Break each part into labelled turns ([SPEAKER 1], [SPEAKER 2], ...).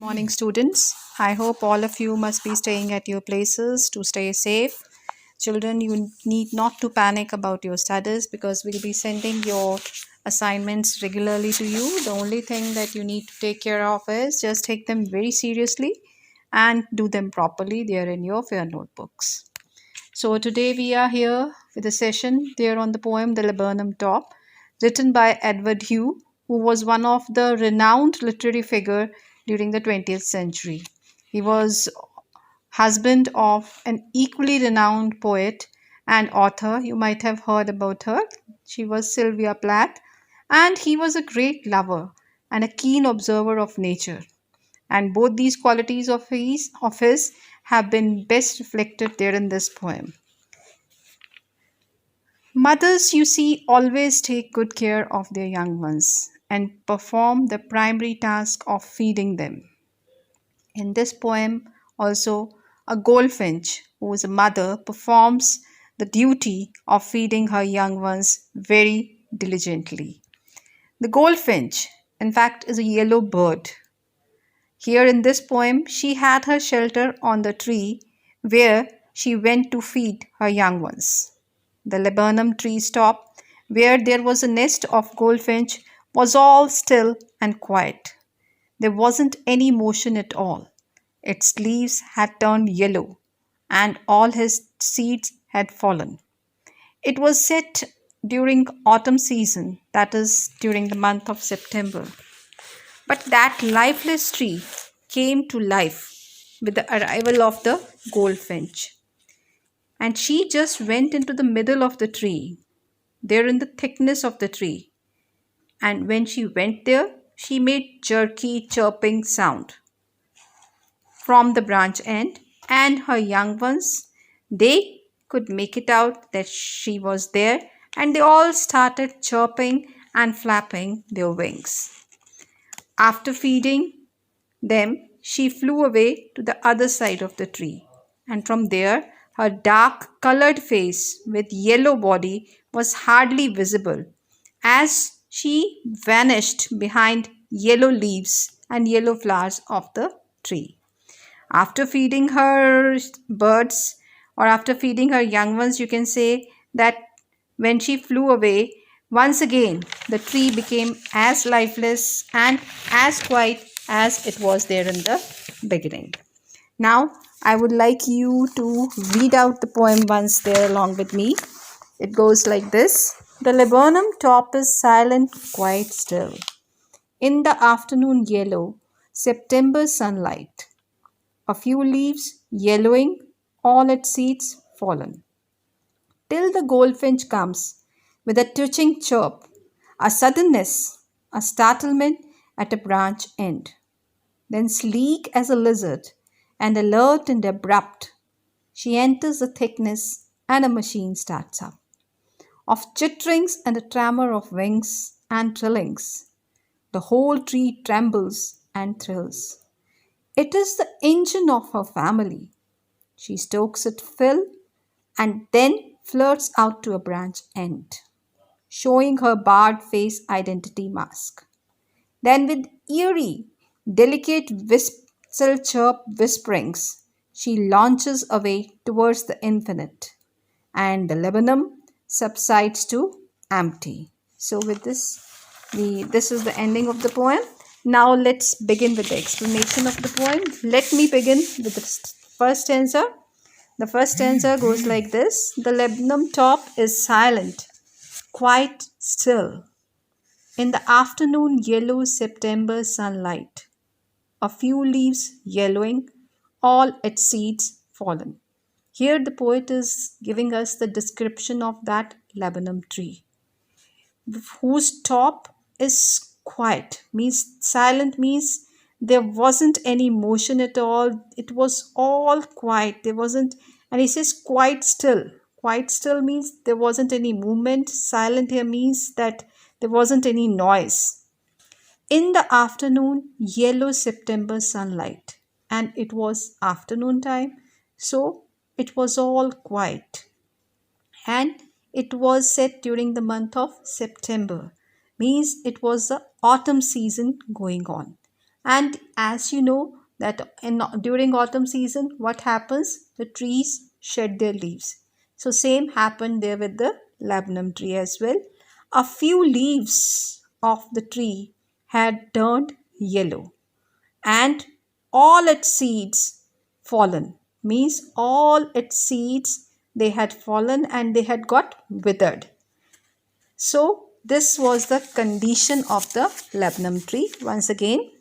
[SPEAKER 1] Morning, students. I hope all of you must be staying at your places to stay safe. Children, you need not to panic about your studies because we'll be sending your assignments regularly to you. The only thing that you need to take care of is just take them very seriously and do them properly. They are in your fair notebooks. So today we are here with a session there on the poem The Laburnum Top, written by Edward Hugh, who was one of the renowned literary figure during the 20th century. He was husband of an equally renowned poet and author. You might have heard about her. She was Sylvia Plath, and he was a great lover and a keen observer of nature. And both these qualities of his have been best reflected there in this poem. Mothers, you see, always take good care of their young ones and perform the primary task of feeding them. In this poem, also, a goldfinch, who is a mother, performs the duty of feeding her young ones very diligently. The goldfinch, in fact, is a yellow bird. Here in this poem, she had her shelter on the tree where she went to feed her young ones. The laburnum tree's top, where there was a nest of goldfinch, was all still and quiet. There wasn't any motion at all. Its leaves had turned yellow, and all his seeds had fallen. It was set during autumn season, that is, during the month of September. But that lifeless tree came to life with the arrival of the goldfinch. And she just went into the middle of the tree, there in the thickness of the tree. And when she went there, she made jerky chirping sound from the branch end, and her young ones, they could make it out that she was there, and they all started chirping and flapping their wings. After feeding them, she flew away to the other side of the tree, and from there her dark colored face with yellow body was hardly visible as she vanished behind yellow leaves and yellow flowers of the tree. After feeding her birds or after feeding her young ones, you can say that when she flew away, once again the tree became as lifeless and as quiet as it was there in the beginning. Now, I would like you to read out the poem once there along with me. It goes like this. The laburnum top is silent, quite still. In the afternoon yellow, September sunlight. A few leaves yellowing, all its seeds fallen. Till the goldfinch comes with a twitching chirp, a suddenness, a startlement at a branch end. Then, sleek as a lizard and alert and abrupt, she enters the thickness and a machine starts up. Of chitterings and a tremor of wings and trillings, the whole tree trembles and thrills. It is the engine of her family. She stokes it full and then flirts out to a branch end, showing her barred face identity mask. Then, with eerie, delicate whistle chirp whisperings, she launches away towards the infinite, and the laburnum subsides to empty. So, with this is the ending of the poem. Now, let's begin with the explanation of the poem. Let me begin with the first stanza. The first stanza goes like this. The laburnum top is silent, quite still. In the afternoon yellow September sunlight, a few leaves yellowing, all its seeds fallen. Here the poet is giving us the description of that laburnum tree, whose top is quiet, means silent, means there wasn't any motion at all. It was all quiet. There wasn't, and he says quite still. Quite still means there wasn't any movement. Silent here means that there wasn't any noise. In the afternoon, yellow September sunlight, and it was afternoon time, so it was all quiet. And it was set during the month of September, means it was the autumn season going on. And as you know that during autumn season, what happens? The trees shed their leaves. So same happened there with the laburnum tree as well. A few leaves of the tree had turned yellow, and all its seeds fallen. Means all its seeds, they had fallen and they had got withered. So this was the condition of the laburnum tree. Once again,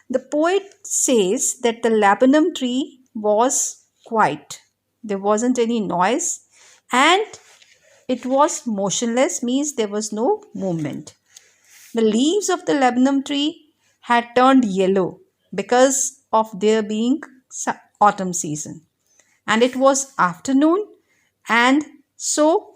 [SPEAKER 1] the poet says that the laburnum tree was quiet. There wasn't any noise and it was motionless, means there was no movement. The leaves of the laburnum tree had turned yellow because of there being autumn season. And it was afternoon, and so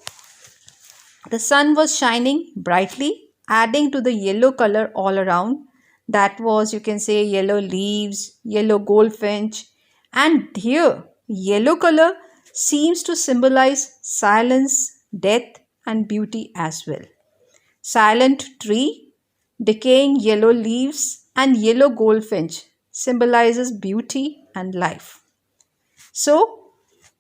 [SPEAKER 1] the sun was shining brightly, adding to the yellow color all around. That was, you can say, yellow leaves, yellow goldfinch, and here, yellow color seems to symbolize silence, death, and beauty as well. Silent tree, decaying yellow leaves, and yellow goldfinch symbolizes beauty and life. So,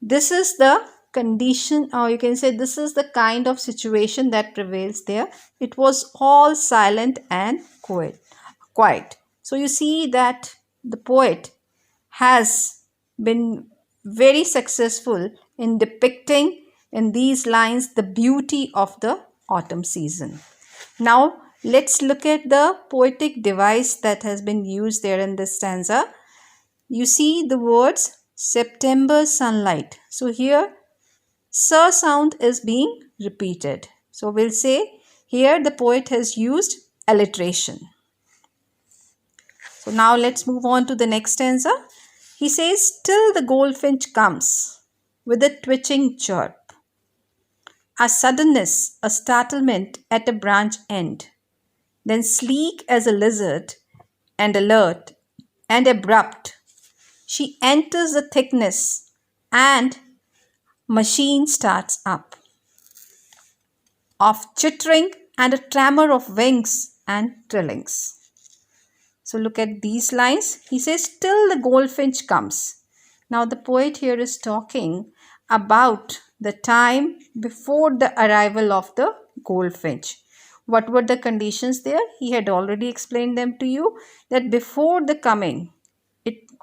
[SPEAKER 1] this is the condition, or you can say this is the kind of situation that prevails there. It was all silent and quiet. So you see that the poet has been very successful in depicting in these lines the beauty of the autumn season. Now let's look at the poetic device that has been used there in this stanza. You see the words September sunlight. So here Sir sound is being repeated. So we'll say here the poet has used alliteration. So now let's move on to the next stanza. He says, till the goldfinch comes with a twitching chirp, a suddenness, a startlement at a branch end, then sleek as a lizard and alert and abrupt, she enters the thickness and machine starts up, of chittering and a tremor of wings and trillings. So look at these lines. He says, till the goldfinch comes. Now the poet here is talking about the time before the arrival of the goldfinch. What were the conditions there? He had already explained them to you, that before the coming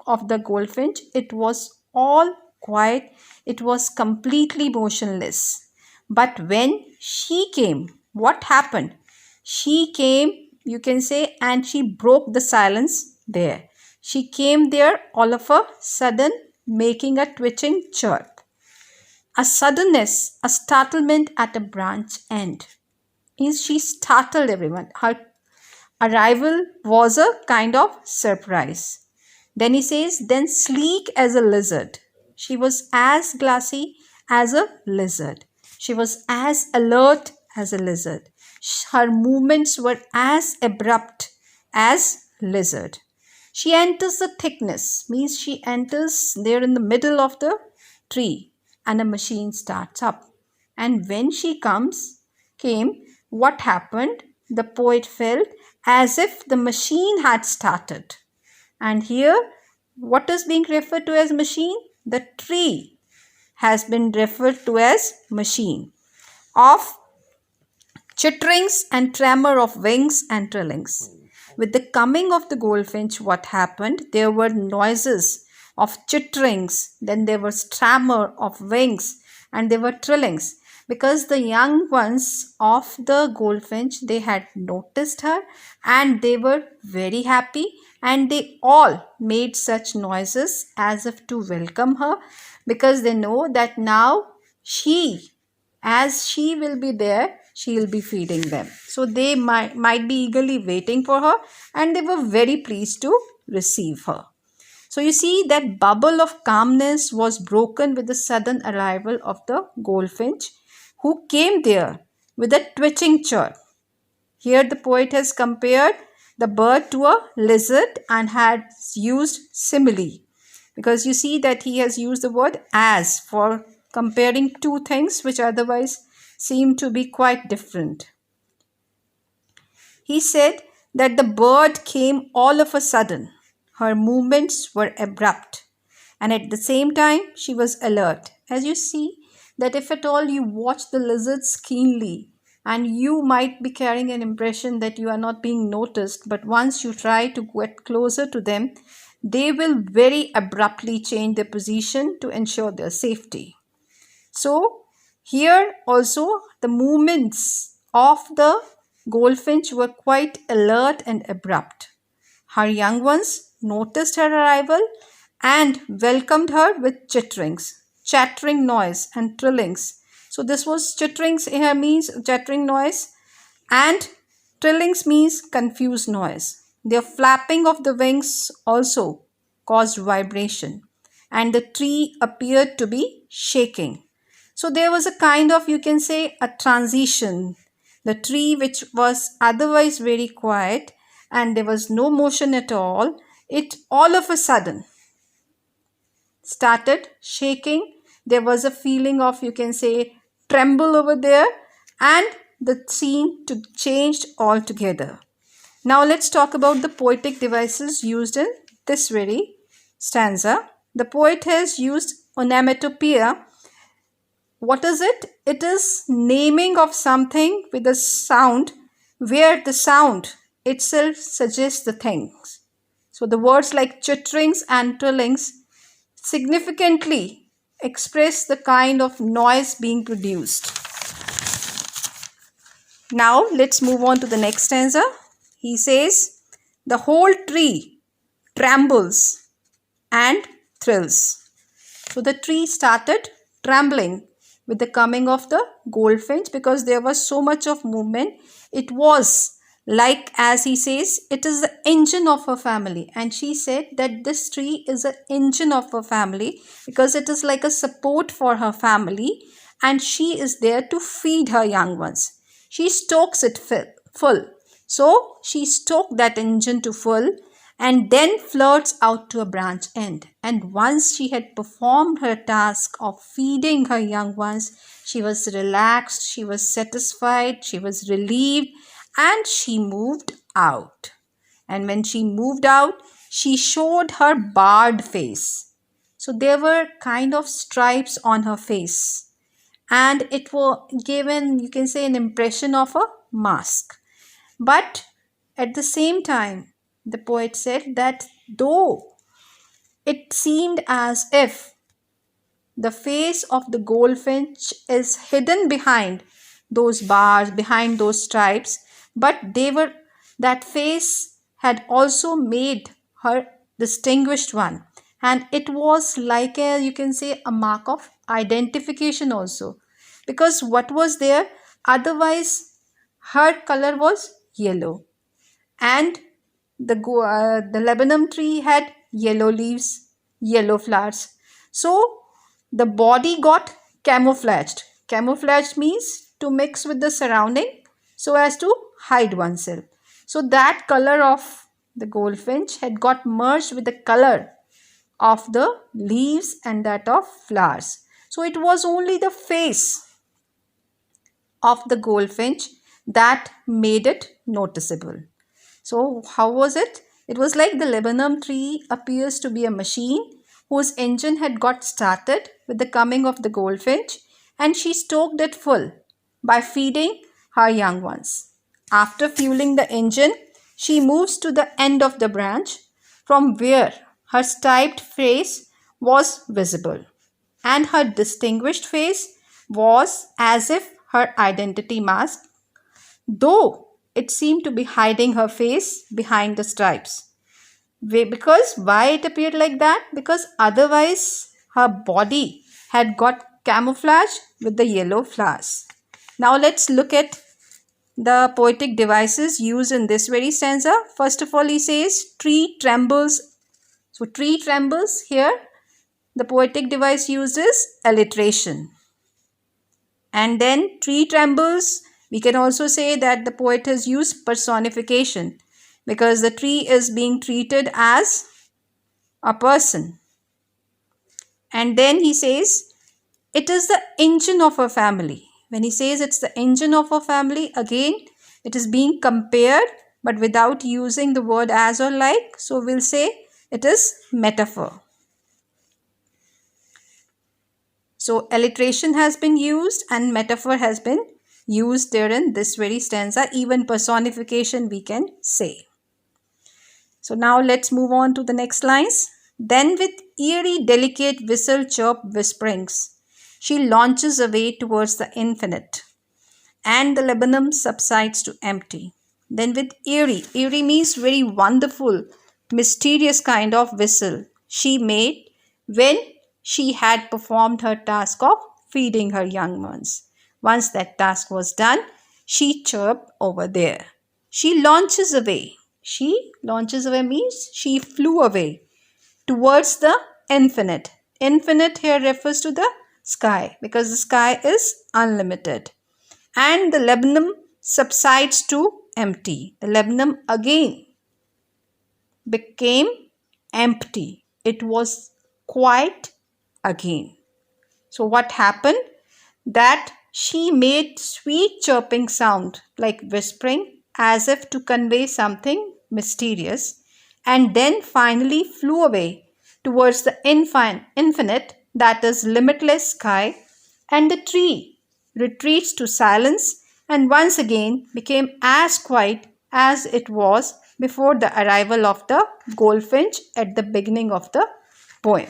[SPEAKER 1] of the goldfinch, it was all quiet. It was completely motionless. But when she came, what happened? She came, you can say, and she broke the silence there. She came there all of a sudden, making a twitching chirp. A suddenness, a startlement at a branch end. Means she startled everyone. Her arrival was a kind of surprise. Then he says, then sleek as a lizard. She was as glassy as a lizard. She was as alert as a lizard. Her movements were as abrupt as lizard. She enters the thickness, means she enters there in the middle of the tree, and a machine starts up. And when she came, what happened? The poet felt as if the machine had started. And here, what is being referred to as machine? The tree has been referred to as machine. Of chitterings and tremor of wings and trillings. With the coming of the goldfinch, what happened? There were noises of chitterings, then there was tremor of wings, and there were trillings. Because the young ones of the goldfinch, they had noticed her and they were very happy, and they all made such noises as if to welcome her, because they know that now as she will be there, she will be feeding them. So they might be eagerly waiting for her, and they were very pleased to receive her. So you see that bubble of calmness was broken with the sudden arrival of the goldfinch, who came there with a twitching chirp. Here the poet has compared the bird to a lizard and had used simile, because you see that he has used the word as for comparing two things which otherwise seem to be quite different. He said that the bird came all of a sudden. Her movements were abrupt, and at the same time she was alert. As you see, that if at all you watch the lizards keenly, and you might be carrying an impression that you are not being noticed, but once you try to get closer to them, they will very abruptly change their position to ensure their safety. So here also the movements of the goldfinch were quite alert and abrupt. Her young ones noticed her arrival and welcomed her with chitterings, chattering noise and trillings. So this was chitterings here means chattering noise, and trillings means confused noise. Their flapping of the wings also caused vibration, and the tree appeared to be shaking. So there was a kind of, you can say, a transition. The tree, which was otherwise very quiet and there was no motion at all, it all of a sudden started shaking. There was a feeling of, you can say, tremble over there, and the scene to changed altogether. Now let's talk about the poetic devices used in this very stanza. The poet has used onomatopoeia. What is it? It is naming of something with a sound where the sound itself suggests the things. So the words like chitterings and trillings significantly express the kind of noise being produced. Now let's move on to the next stanza. He says, the whole tree trembles and thrills. So the tree started trembling with the coming of the goldfinch because there was so much of movement. It was like, as he says, it is the engine of her family. And she said that this tree is an engine of her family because it is like a support for her family, and she is there to feed her young ones. She stokes it full. So she stoked that engine to full and then flirts out to a branch end. And once she had performed her task of feeding her young ones, she was relaxed, she was satisfied, she was relieved, and she moved out. And when she moved out, she showed her barred face. So there were kind of stripes on her face, and it was given, you can say, an impression of a mask. But at the same time, the poet said that though it seemed as if the face of the goldfinch is hidden behind those bars, behind those stripes, but that face had also made her distinguished one. And it was like a, you can say, a mark of identification also. Because what was there? Otherwise, her color was yellow, and the laburnum tree had yellow leaves, yellow flowers. So the body got camouflaged. Camouflaged means to mix with the surrounding so as to hide oneself. So that color of the goldfinch had got merged with the color of the leaves and that of flowers. So it was only the face of the goldfinch that made it noticeable. So how was it? It was like the laburnum tree appears to be a machine whose engine had got started with the coming of the goldfinch, and she stoked it full by feeding her young ones. After fueling the engine, she moves to the end of the branch from where her striped face was visible, and her distinguished face was as if her identity mask, though it seemed to be hiding her face behind the stripes. Because why it appeared like that? Because otherwise her body had got camouflaged with the yellow flowers. Now let's look at the poetic devices used in this very stanza. First of all, he says tree trembles. So tree trembles here. The poetic device used is alliteration. And then tree trembles, we can also say that the poet has used personification because the tree is being treated as a person. And then he says it is the engine of a family. When he says it's the engine of a family, again it is being compared but without using the word as or like. So we'll say It is metaphor. So alliteration has been used and metaphor has been used there in this very stanza. Even personification we can say. So now let's move on to the next lines. Then with eerie delicate whistle chirp whisperings, she launches away towards the infinite, and the laburnum subsides to empty. Then with eerie means very wonderful, mysterious kind of whistle she made when she had performed her task of feeding her young ones. Once that task was done, she chirped over there. She launches away. She launches away means she flew away towards the infinite. Infinite here refers to the sky because the sky is unlimited. And the laburnum subsides to empty. The laburnum again became empty. It was quiet again. So what happened? That she made sweet chirping sound like whispering as if to convey something mysterious, and then finally flew away towards the infinite, that is limitless sky, and the tree retreats to silence and once again became as quiet as it was before the arrival of the goldfinch at the beginning of the poem.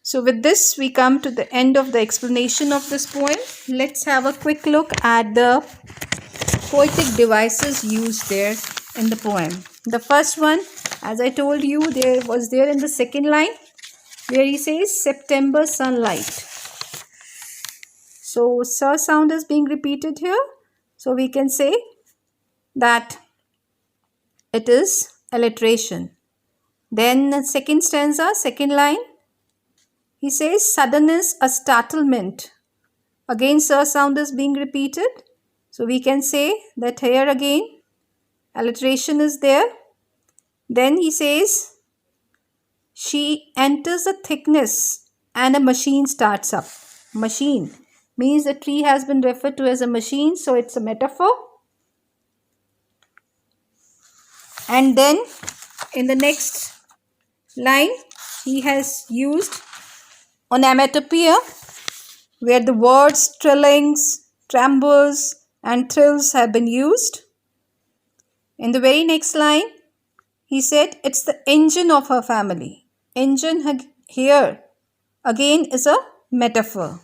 [SPEAKER 1] So with this, we come to the end of the explanation of this poem. Let's have a quick look at the poetic devices used there in the poem. The first one, as I told you, there in the second line, where he says September sunlight. So sir sound is being repeated here. So we can say that it is alliteration. Then the second stanza, second line, he says suddenness, a startlement. Again sir sound is being repeated. So we can say that here again alliteration is there. Then he says she enters a thickness and a machine starts up. Machine means the tree has been referred to as a machine, so it's a metaphor. And then in the next line he has used onomatopoeia, where the words trillings, trembles and thrills have been used. In the very next line, he said it's the engine of her family. Engine here again is a metaphor.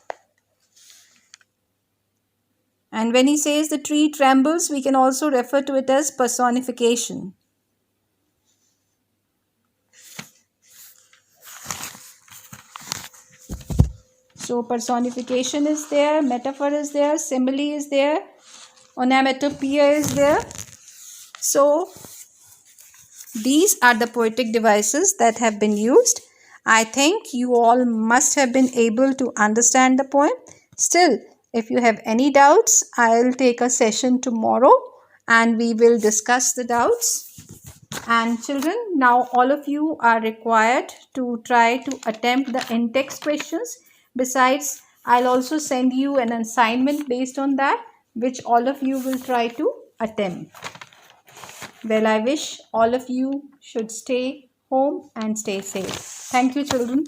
[SPEAKER 1] And when he says the tree trembles, we can also refer to it as personification. So personification is there, metaphor is there, simile is there, onomatopoeia is there. So these are the poetic devices that have been used. I think you all must have been able to understand the poem. Still, if you have any doubts, I'll take a session tomorrow and we will discuss the doubts. And children, now all of you are required to try to attempt the in-text questions. Besides, I'll also send you an assignment based on that, which all of you will try to attempt. Well, I wish all of you should stay home and stay safe. Thank you, children.